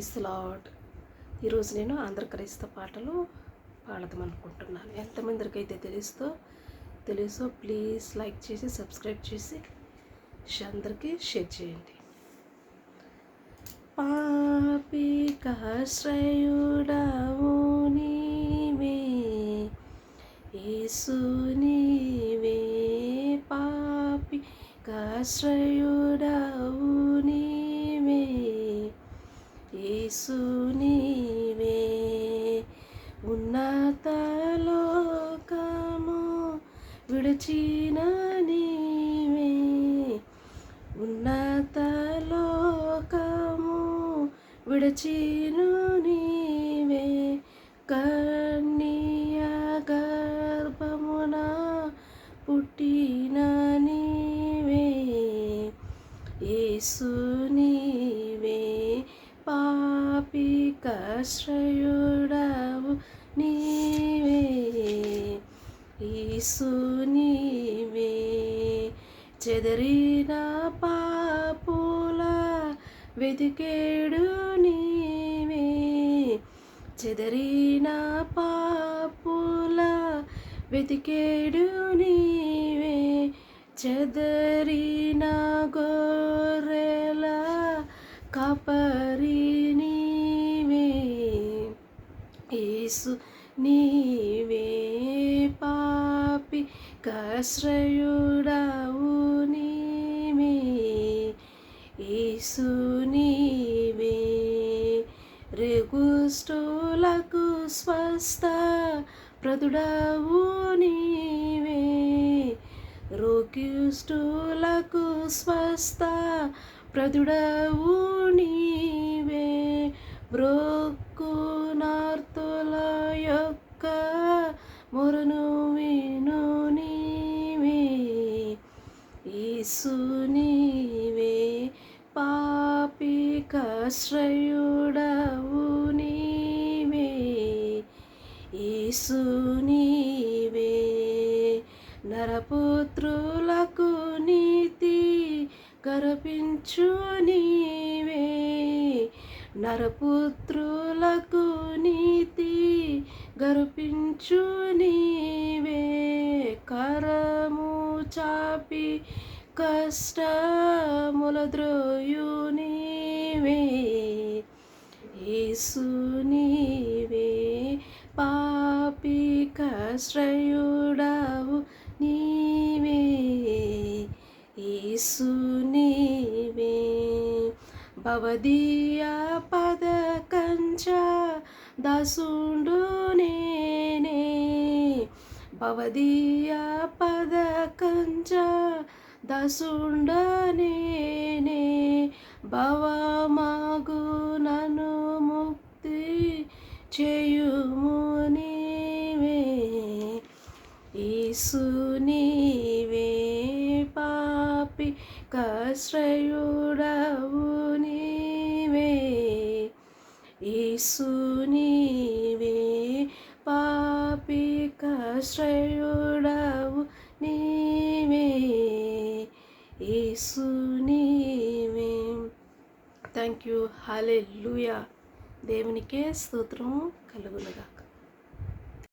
Praise lord. ఈరోజు నేను ఆంధ్ర క్రైస్తవ పాటలు పాడదామనుకుంటున్నాను. ఎంతమందికి అయితే తెలుసో ప్లీజ్ లైక్ చేసి సబ్స్క్రైబ్ చేసి అందరికీ షేర్ చేయండి. పాపికాశ్రయుడవు నీవే యేసు, నీవే పాపికాశ్రయుడవు నీవే యేసు, నీవే ఉన్నత లోకము విడిచిన నీవే, ఉన్నత లోకము విడిచిను నీవే, కన్య గర్భమున పుట్టిన నీవే యేసు, నీవే పాపికాశ్రయుడవు నీవే యేసు, నీవే చెదరిన పాపుల వెతికేడు నీవే, చెదరిన పాపుల వెతికేడు నీవే, చెదరిన గొర్రెల కాపరి నీవే యేసు, నీవే పాపికాశ్రయుడవు నీవే యేసు, నీవే రోగకుష్ఠులకు స్వస్థ ప్రదుడవు నీవే, రోగకుష్ఠులకు స్వస్థ ప్రదుడవు నీవే, బ్రొక్కునార్తుల యొక్క మొరను విను నీవే యేసు, నీవే పాపికాశ్రయుడవు నీవే యేసు, నీవే నరపుత్రులకు నీతి గర్పించు నీవే, నరపుత్రులకు నీతి గర్పించు నీవే, కరము చాపి కష్టముల ద్రోయు నీవే యేసు, నీవే పాపికాశ్రయుడవు నీవే యేసు, నీవే భవదీయ పదకంచ దాసుండు నేనే, భవదీయ పదకంచ దాసుండ నేనే, భవమగు నన్ను ముక్తి చేయుము నీవే యేసు, నీవే పాపికాశ్రయుడవు నీవే యేసు, నీవే పాపికాశ్రయుడవు నీవే యేసు, నీవే. Thank you. హల్లెలూయా. దేవునికే స్తోత్రం కలుగునుగాక.